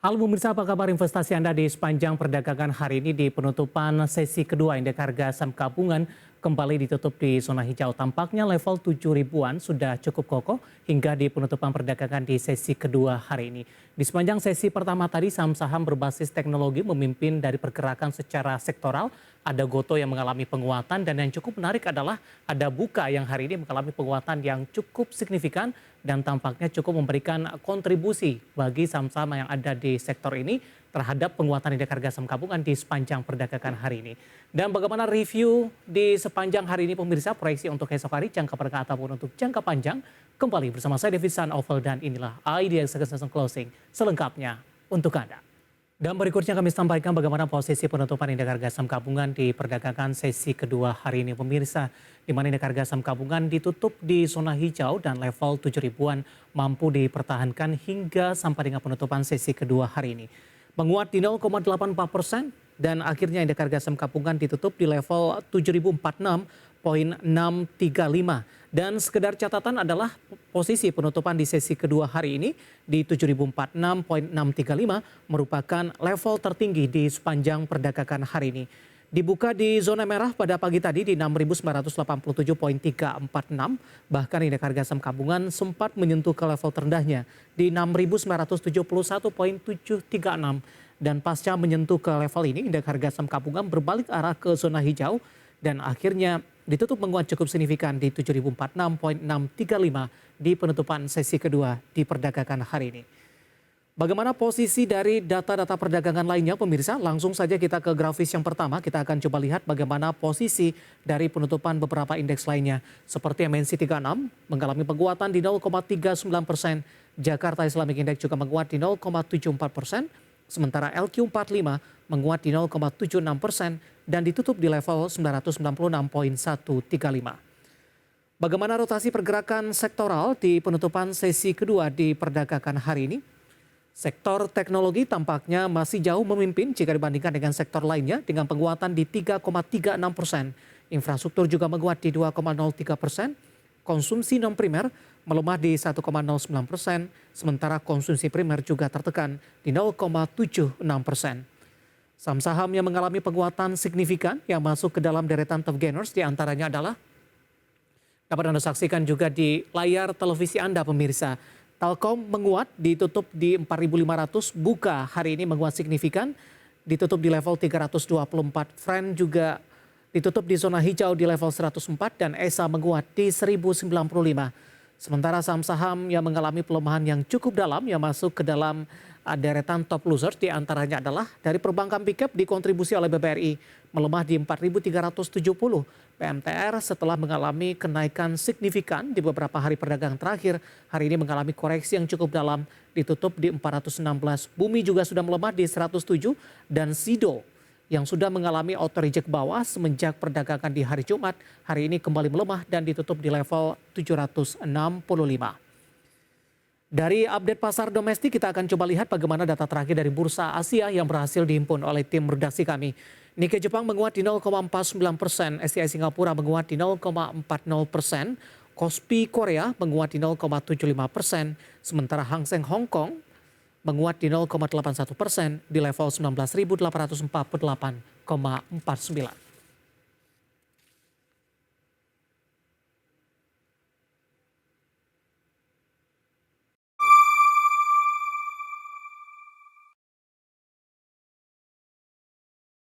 Halo pemirsa, apa kabar investasi Anda di sepanjang perdagangan hari ini di penutupan sesi kedua indeks harga saham gabungan kembali ditutup di zona hijau. Tampaknya level 7 ribuan sudah cukup kokoh hingga di penutupan perdagangan di sesi kedua hari ini. Di sepanjang sesi pertama tadi saham-saham berbasis teknologi memimpin dari pergerakan secara sektoral. Ada Goto yang mengalami penguatan dan yang cukup menarik adalah ada Buka yang hari ini mengalami penguatan yang cukup signifikan dan tampaknya cukup memberikan kontribusi bagi saham-saham yang ada di sektor ini terhadap penguatan indeks harga saham gabungan di sepanjang perdagangan hari ini. Dan bagaimana review di sepanjang hari ini pemirsa, proyeksi untuk esok hari, jangka pendek ataupun untuk jangka panjang, kembali bersama saya David San Oval dan inilah Idea Second Closing selengkapnya untuk Anda. Dan berikutnya kami sampaikan bagaimana posisi penutupan indeks harga saham gabungan di perdagangan sesi kedua hari ini pemirsa, di mana indeks harga saham gabungan ditutup di zona hijau dan level 7 ribuan mampu dipertahankan hingga sampai dengan penutupan sesi kedua hari ini. Menguat di 0,84% dan akhirnya indeks harga saham gabungan ditutup di level 7.046.635. Dan sekedar catatan adalah posisi penutupan di sesi kedua hari ini di 7.046.635 merupakan level tertinggi di sepanjang perdagangan hari ini. Dibuka di zona merah pada pagi tadi di 6.987.346, bahkan indeks harga saham gabungan sempat menyentuh ke level terendahnya di 6.971.736. Dan pasca menyentuh ke level ini, indeks harga saham gabungan berbalik arah ke zona hijau dan akhirnya ditutup menguat cukup signifikan di 7.046.635 di penutupan sesi kedua di perdagangan hari ini. Bagaimana posisi dari data-data perdagangan lainnya pemirsa? Langsung saja kita ke grafis yang pertama. Kita akan coba lihat bagaimana posisi dari penutupan beberapa indeks lainnya. Seperti MNC 36 mengalami penguatan di 0,39%. Jakarta Islamic Index juga menguat di 0,74%. Sementara LQ45 menguat di 0,76% dan ditutup di level 996.135. Bagaimana rotasi pergerakan sektoral di penutupan sesi kedua di perdagangan hari ini? Sektor teknologi tampaknya masih jauh memimpin jika dibandingkan dengan sektor lainnya dengan penguatan di 3,36%. Infrastruktur juga menguat di 2,03%. Konsumsi non-primer melemah di 1,09%, sementara konsumsi primer juga tertekan di 0,76%. Saham-saham yang mengalami penguatan signifikan yang masuk ke dalam deretan top gainers diantaranya adalah dapat Anda saksikan juga di layar televisi Anda pemirsa. Telkom menguat ditutup di 4.500, Buka hari ini menguat signifikan ditutup di level 324, Friend juga ditutup di zona hijau di level 104 dan ESA menguat di 1095. Sementara saham-saham yang mengalami pelemahan yang cukup dalam yang masuk ke dalam deretan top losers diantaranya adalah dari perbankan pickup dikontribusi oleh BBRI melemah di 4.370. PMTR setelah mengalami kenaikan signifikan di beberapa hari perdagangan terakhir, hari ini mengalami koreksi yang cukup dalam ditutup di 416. Bumi juga sudah melemah di 107 dan Sido yang sudah mengalami auto reject bawah semenjak perdagangan di hari Jumat, hari ini kembali melemah dan ditutup di level 765. Dari update pasar domestik kita akan coba lihat bagaimana data terakhir dari Bursa Asia yang berhasil dihimpun oleh tim redaksi kami. Nikkei Jepang menguat di 0,49%, STI Singapura menguat di 0,40%, Kospi Korea menguat di 0,75%, sementara Hang Seng Hong Kong menguat di 0,81% di level 19.848,49.